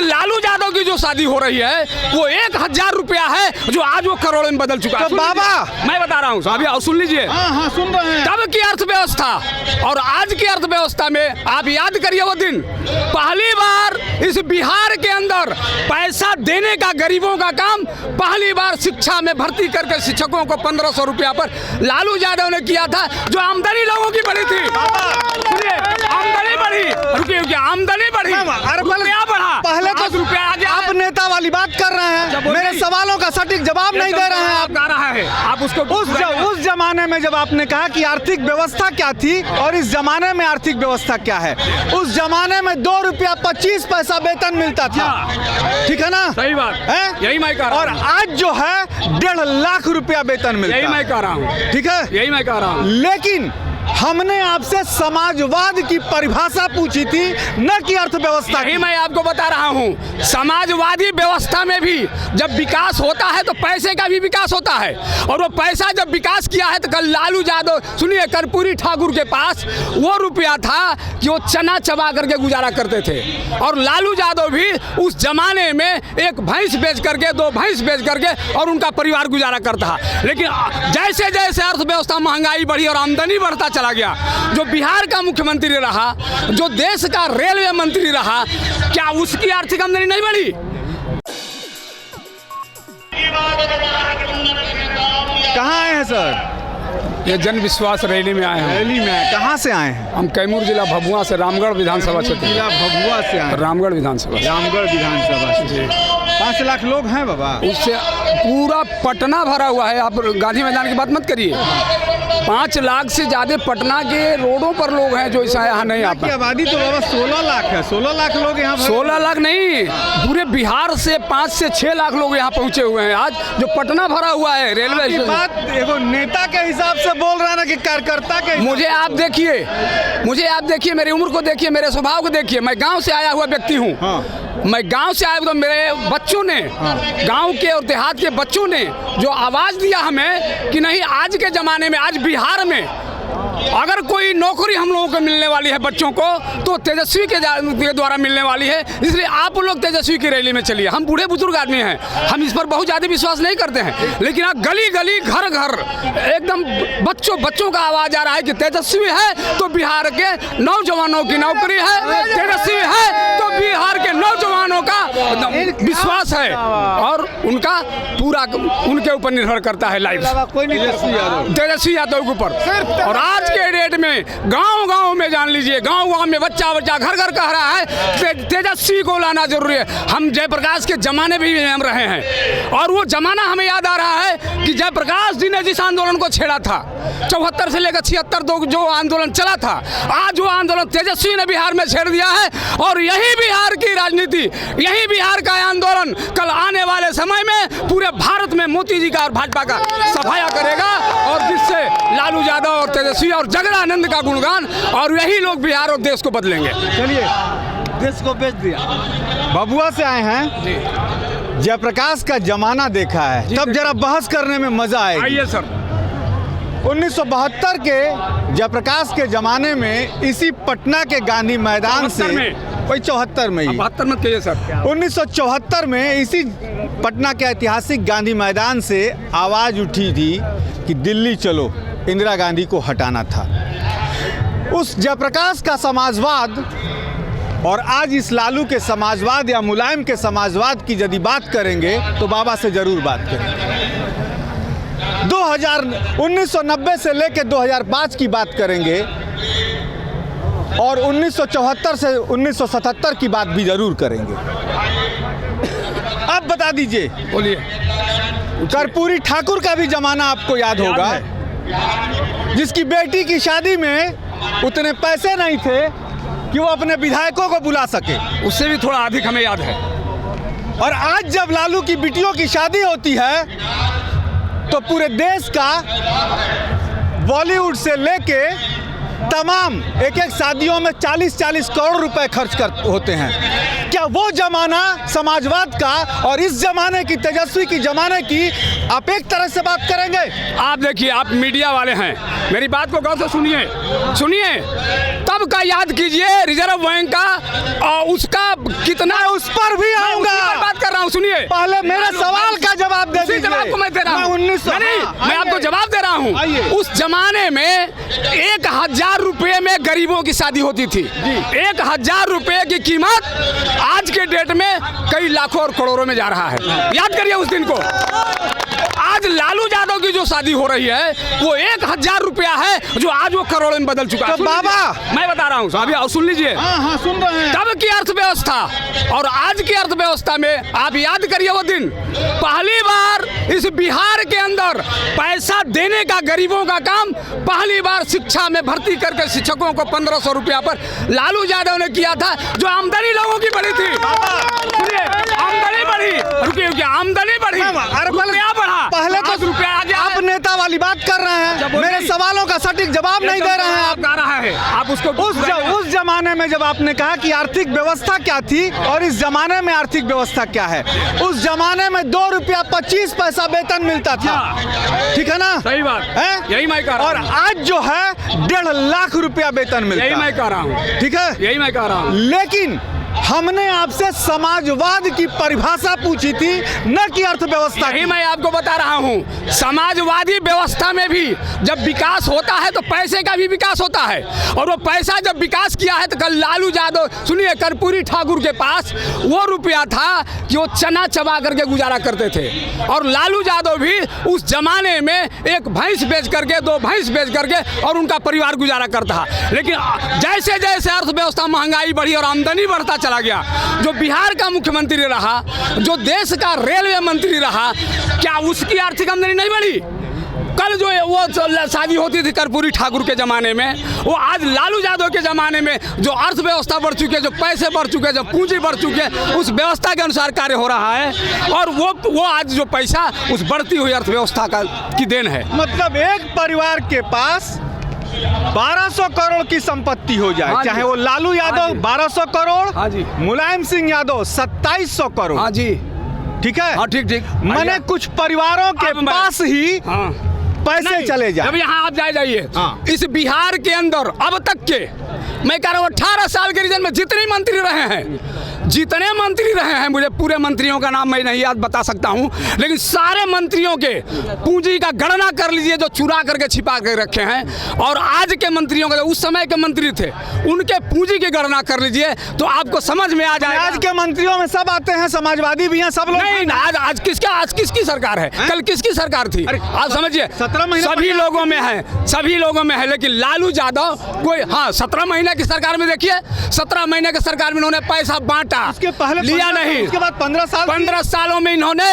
लालू यादव की जो शादी हो रही है वो 1000 रुपया है, जो आज वो करोड़ों में बदल चुका है। तो बाबा मैं बता रहा हूँ, अभी सुन लीजिए। हाँ सुन रहे हैं। तब की अर्थव्यवस्था और आज की अर्थव्यवस्था में आप याद करिए वो दिन, पहली बार इस बिहार के अंदर पैसा देने का गरीबों का काम पहली बार शिक्षा में भर्ती करके शिक्षकों को 1500 रुपया पर लालू यादव ने किया था, जो आमदनी लोगों की बढ़ी थी। सुनिए, आमदनी बढ़ी, रुकिए, आमदनी बढ़ी, रुपया बढ़ा, पहले तो रुपया आ गया। आप नेता वाली बात कर रहे हैं, मेरे सवालों का सटीक जवाब नहीं दे रहे हैं। आप गा रहा है, आप उसको उस जमाने में जब आपने कहा कि आर्थिक व्यवस्था क्या थी और इस जमाने में आर्थिक व्यवस्था क्या है, उस जमाने में 2 रुपया 25 पैसा वेतन मिलता था, ठीक है ना? सही बात है, यही मैं कह रहा हूं। और आज जो है 1.5 लाख रुपया वेतन मिलता है, यही मैं कह रहा हूँ, ठीक है, यही मैं कह रहा हूँ। लेकिन हमने आपसे समाजवाद की परिभाषा पूछी थी, न कि अर्थव्यवस्था की। मैं आपको बता रहा हूँ, समाजवादी व्यवस्था में भी जब विकास होता है तो पैसे का भी विकास होता है, और वो पैसा जब विकास किया है तो कल लालू यादव, सुनिए, कर्पूरी ठाकुर के पास वो रुपया था कि वो चना चबा करके गुजारा करते थे, और लालू यादव भी उस जमाने में एक भैंस बेच करके, 2 भैंस बेच करके और उनका परिवार गुजारा करता। लेकिन जैसे जैसे अर्थव्यवस्था, महंगाई बढ़ी और आमदनी बढ़ता चला गया, जो बिहार का मुख्यमंत्री रहा, जो देश का रेलवे मंत्री रहा, क्या उसकी आर्थिक आमदनी नहीं बढ़ी? कहाँ आए हैं सर? ये जन विश्वास रैली में आए हैं। रैली में कहाँ से आए हैं? हम कैमूर जिला भभुआ से, रामगढ़ विधानसभा क्षेत्र। जिला भभुआ से आए, रामगढ़ विधानसभा, रामगढ़ विधानसभा से। 5 लाख लोग हैं बाबा, उससे पूरा पटना भरा हुआ है। आप गांधी मैदान की बात मत करिए, 5 लाख से ज्यादा पटना के रोडों पर लोग हैं जो यहाँ नहीं आ पाए। आबादी तो बाबा 16 लाख है, 16 लाख लोग यहाँ। 16 लाख नहीं, पूरे बिहार से 5 से 6 लाख लोग यहाँ पहुँचे हुए हैं आज, जो पटना भरा हुआ है रेलवे स्टेशन। बात एगो नेता के हिसाब से बोल रहा है ना कि कार्यकर्ता के? मुझे आप देखिए, मेरी उम्र को देखिए, मेरे स्वभाव को देखिए। मैं गांव से आया हुआ व्यक्ति हूँ। मैं गांव से आया, तो मेरे बच्चों ने, गांव के और देहात के बच्चों ने जो आवाज़ दिया हमें कि नहीं, आज के ज़माने में, आज बिहार में अगर कोई नौकरी हम लोगों को मिलने वाली है बच्चों को, तो तेजस्वी के द्वारा मिलने वाली है। इसलिए आप लोग तेजस्वी की रैली में चलिए। हम बूढ़े बुजुर्ग आदमी हैं, हम इस पर बहुत ज़्यादा विश्वास नहीं करते हैं, लेकिन आप गली गली, घर घर, एकदम बच्चों का आवाज़ आ रहा है कि तेजस्वी है तो बिहार के नौजवानों की नौकरी है, तेजस्वी है तो बिहार के नौजवानों का विश्वास है, और उनका पूरा उनके ऊपर निर्भर करता है लाइफ, तेजस्वी यादव के ऊपर। और आज के डेट में गांव-गांव में, जान लीजिए, गांव-गांव में बच्चा घर घर कह रहा है तेजस्वी को लाना जरूरी है। हम जयप्रकाश के जमाने भी हम रहे हैं, और वो जमाना हमें याद आ रहा है कि जयप्रकाश जी ने जिस आंदोलन को छेड़ा था, 74 से लेकर 76 जो आंदोलन चला था, आज वो आंदोलन तेजस्वी ने बिहार में छेड़ दिया है। और यही बिहार की राजनीति, यही बिहार का आंदोलन कल आने वाले समय में पूरे भारत में मोदी जी का और भाजपा का सफाया करेगा, और जिससे लालू यादव और तेजस्वी और जगदानंद का गुणगान, और यही लोग बिहार और देश को बदलेंगे। चलिए, देश को बेच दिया। भभुआ से आए हैं, जयप्रकाश का जमाना देखा है, तब जरा बहस करने में मजा आएगा। आइए सर। 1972 के जयप्रकाश के जमाने में इसी पटना के गांधी मैदान से, वही 74 में ही, 72 मत कहिए सर, 1974 में इसी पटना के ऐतिहासिक गांधी मैदान से आवाज़ उठी थी कि दिल्ली चलो, इंदिरा गांधी को हटाना था। उस जयप्रकाश का समाजवाद और आज इस लालू के समाजवाद या मुलायम के समाजवाद की यदि बात करेंगे तो बाबा से जरूर बात करेंगे। 1990 से लेकर 2005 की बात करेंगे, और 1974 से 1977 की बात भी जरूर करेंगे। आप बता दीजिए, बोलिए। कर्पूरी ठाकुर का भी जमाना आपको याद होगा, जिसकी बेटी की शादी में उतने पैसे नहीं थे कि वो अपने विधायकों को बुला सके, उससे भी थोड़ा अधिक हमें याद है। और आज जब लालू की बेटियों की शादी होती है तो पूरे देश का, बॉलीवुड से लेके तमाम एक शादियों में 40-40 करोड़ रुपए खर्च होते हैं। क्या वो जमाना समाजवाद का और इस जमाने की, तेजस्वी की जमाने की, आप एक तरह से बात करेंगे? आप देखिए, आप मीडिया वाले हैं, मेरी बात को गौर से सुनिए। तब सबका याद कीजिए, रिजर्व बैंक का उसका कितना, उस पर भी आऊंगा, बात कर रहा हूँ, सुनिए। पहले मेरे सवाल का जवाब दे दीजिए। जवाब को मैं दे रहा हूँ, मैं आपको जवाब दे रहा हूँ। उस जमाने में 1000 रुपए में गरीबों की शादी होती थी। 1000 रुपए की कीमत आज के डेट में कई लाखों और करोड़ों में जा रहा है। याद करिए उस दिन को। आज लालू यादव की जो शादी हो रही है वो 1000 रुपया है, जो आज वो करोड़ों में बदल चुका है। तो बाबा मैं बता रहा हूँ, अभी सुन लीजिए। हाँ, सुन रहे हैं। तब की अर्थव्यवस्था और आज की अर्थव्यवस्था में आप याद करिए वो दिन, पहली बार इस बिहार के अंदर पैसा देने का गरीबों का काम पहली बार शिक्षा में भर्ती करके शिक्षकों को 1500 रुपया पर लालू यादव ने किया था, जो आमदनी लोगों की बढ़ी थी। सुनिए, आमदनी बढ़ी, रुकिए, आमदनी बढ़ी, रुपया बढ़ा, पहले तो रुपया आ गया। आप नेता वाली बात कर रहे हैं, मेरे सवालों का सटीक जवाब नहीं दे रहे हैं। आप गा रहा है, आप उसको उस जमाने में जब आपने कहा कि आर्थिक व्यवस्था क्या थी और इस जमाने में आर्थिक व्यवस्था क्या है, उस जमाने में 2 रुपया 25 पैसा वेतन मिलता था, ठीक है ना? सही बात है, यही मैं कह रहा हूं। और आज जो है 1.5 लाख रुपया वेतन मिलता है, यही मैं कह रहा हूँ, ठीक है, यही मैं कह रहा हूँ। लेकिन हमने आपसे समाजवाद की परिभाषा पूछी थी, न कि अर्थव्यवस्था की। मैं आपको बता रहा हूँ, समाजवादी व्यवस्था में भी जब विकास होता है तो पैसे का भी विकास होता है, और वो पैसा जब विकास किया है तो कल लालू यादव, सुनिए, कर्पूरी ठाकुर के पास वो रुपया था कि वो चना चबा करके गुजारा करते थे, और लालू यादव भी उस जमाने में एक भैंस बेच करके, 2 भैंस बेच करके और उनका परिवार गुजारा करता। लेकिन जैसे जैसे अर्थव्यवस्था, महंगाई बढ़ी और आमदनी बढ़ता चला गया, जो बिहार का मुख्यमंत्री रहा, जो देश का रेलवे मंत्री रहा, क्या उसकी आर्थिक आमदनी नहीं बढ़ी? कल जो वो शादी होती थी कर्पूरी ठाकुर के ज़माने में, वो आज लालू यादव के ज़माने में जो अर्थव्यवस्था बढ़ चुकी है, जो पैसे बढ़ चुके हैं, जो पूंजी बढ़ चुकी है, उस व्यवस्था के अनुसार कार्य हो रहा है, और वो आज जो पैसा उस बढ़ती हुई अर्थव्यवस्था की देन है। मतलब एक परिवार के पास 1200 करोड़ की संपत्ति हो जाए, चाहे वो लालू यादव 1200 करोड़, मुलायम सिंह यादव 2700 करोड़, हाँ जी, ठीक है, हाँ, ठीक, मैंने कुछ परिवारों के पास ही पैसे चले जाए। जब यहाँ आप जाइए, इस बिहार के अंदर अब तक के, मैं कह रहा हूँ 18 साल के रीजन में जितने मंत्री रहे हैं, मुझे पूरे मंत्रियों का नाम मैं नहीं याद बता सकता हूँ, लेकिन सारे मंत्रियों के पूंजी का गणना कर लीजिए, जो चुरा करके छिपा कर रखे हैं, और आज के मंत्रियों का, जो उस समय के मंत्री थे, उनके पूंजी की गणना कर लीजिए, तो आपको समझ में आ जाएगा। आज के मंत्रियों में सब आते हैं, समाजवादी भी हैं, सब लोग नहीं, आज किसकी सरकार है? कल किसकी सरकार थी? आप समझिए, 17 महीने सभी लोगों में है, लेकिन लालू यादव कोई, हाँ, 17 महीने की सरकार में देखिए, 17 महीने की सरकार में इन्होंने पैसा बांटा, उसके पहले लिया नहीं, उसके बाद 15 सालों में इन्होंने,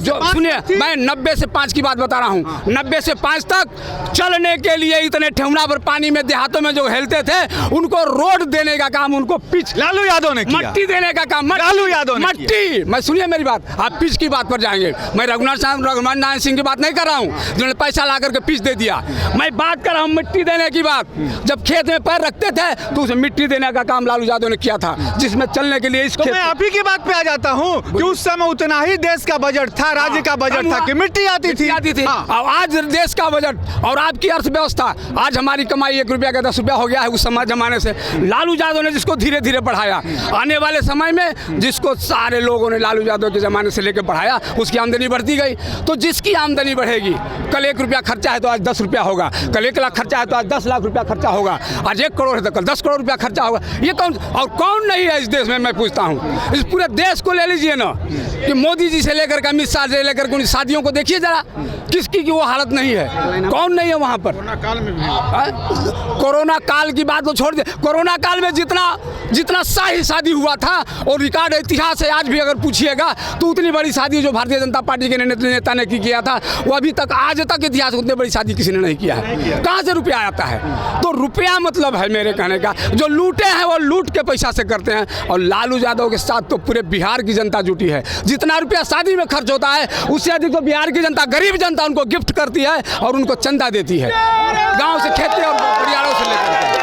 सुनिए, मैं 90 से 5 की बात बता रहा हूँ, 90 से 5 तक चलने के लिए इतने ठेहुना पर पानी में देहातों में जो हेलते थे, उनको रोड देने का काम, उनको पिच लालू यादव ने किया, मट्टी देने का काम लालू यादव ने मट्टी, मैं सुनिए मेरी बात, आप पिच की बात पर जाएंगे, मैं रघुनाथ नारायण सिंह की बात नहीं कर रहा हूँ, जिन्होंने पैसा ला करके पिच दे दिया, मैं बात कर रहा हूँ मिट्टी देने की बात। जब खेत में पैर रखते थे तो उसे मिट्टी देने का काम लालू यादव ने किया था, जिसमें चलने के लिए इस मैं आप ही की बात पे आ जाता हूँ कि उस समय उतना ही देश का बजट था, राज्य का बजट था कि मिट्टी आती थी। और आज देश का बजट और आपकी अर्थव्यवस्था, आज हमारी कमाई 1 रुपया का 10 रुपया हो गया है, उस समय जमाने से लालू यादव ने जिसको धीरे धीरे बढ़ाया, आने वाले समय में जिसको सारे लोगों ने लालू यादव के जमाने से लेकर बढ़ाया, उसकी आमदनी बढ़ती गई। तो जिसकी आमदनी बढ़ेगी, कल 1 रुपया खर्चा है तो आज 10 रुपया होगा, कल 1 लाख खर्चा है तो आज 10 लाख रुपया खर्चा होगा, आज 1 करोड़ है तो कल 10 करोड़ रुपया खर्चा होगा। ये कौन नहीं है इस देश में? मैं पूछता हूँ, इस पूरे देश को ले लीजिए ना, कि मोदी जी से लेकर के अमित शाह से लेकर के उन शादियों को देखिए जरा, किसकी की वो हालत नहीं है, कौन नहीं है वहाँ पर? कोरोना काल की बात तो छोड़ दे, कोरोना काल में जितना शाही शादी हुआ था और रिकॉर्ड इतिहास है, आज भी अगर पूछिएगा तो उतनी बड़ी शादी जो भारतीय जनता पार्टी के नेता ने किया था, वो अभी तक आज तक इतिहास उतनी बड़ी शादी किसी ने नहीं किया है। कहाँ से रुपया आता है? तो रुपया मतलब है मेरे कहने का, जो लूटे हैं वो लूट के पैसा से करते हैं, और लालू यादव के साथ तो पूरे बिहार की जनता जुटी है। जितना रुपया शादी में खर्च होता है उससे अधिक तो बिहार की जनता, गरीब जनता उनको गिफ्ट करती है और उनको चंदा देती है, गाँव से खेती और परिवारों से लेकर।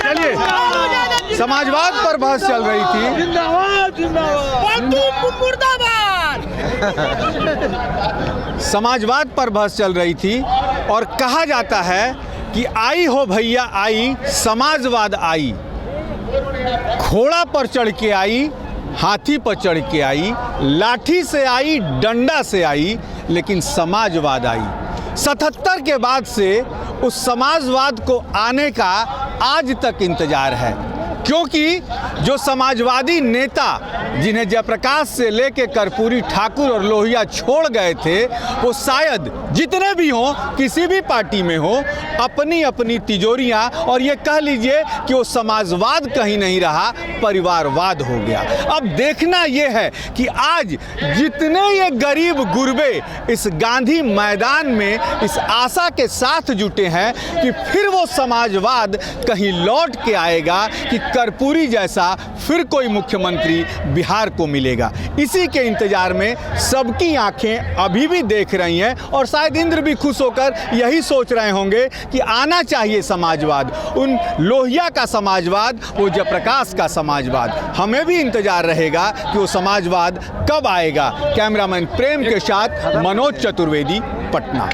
चलिए, समाजवाद पर बहस चल रही थी, समाजवाद पर बहस चल रही थी, और कहा जाता है कि आई हो भैया आई, समाजवाद आई, घोड़ा पर चढ़ के आई, हाथी पर चढ़ के आई, लाठी से आई, डंडा से आई, लेकिन समाजवाद आई। 77 के बाद से उस समाजवाद को आने का आज तक इंतजार है, क्योंकि जो समाजवादी नेता जिन्हें जयप्रकाश से लेके कर्पूरी ठाकुर और लोहिया छोड़ गए थे, वो शायद जितने भी हों, किसी भी पार्टी में हो, अपनी अपनी तिजोरियां, और ये कह लीजिए कि वो समाजवाद कहीं नहीं रहा, परिवारवाद हो गया। अब देखना ये है कि आज जितने ये गरीब गुरबे इस गांधी मैदान में इस आशा के साथ जुटे हैं कि फिर वो समाजवाद कहीं लौट के आएगा कि कर्पूरी जैसा फिर कोई मुख्यमंत्री बिहार को मिलेगा। इसी के इंतजार में सबकी आंखें अभी भी देख रही हैं, और शायद इंद्र भी खुश होकर यही सोच रहे होंगे कि आना चाहिए समाजवाद, उन लोहिया का समाजवाद, वो जयप्रकाश का समाजवाद। हमें भी इंतजार रहेगा कि वो समाजवाद कब आएगा। कैमरामैन प्रेम के साथ मनोज चतुर्वेदी, पटना।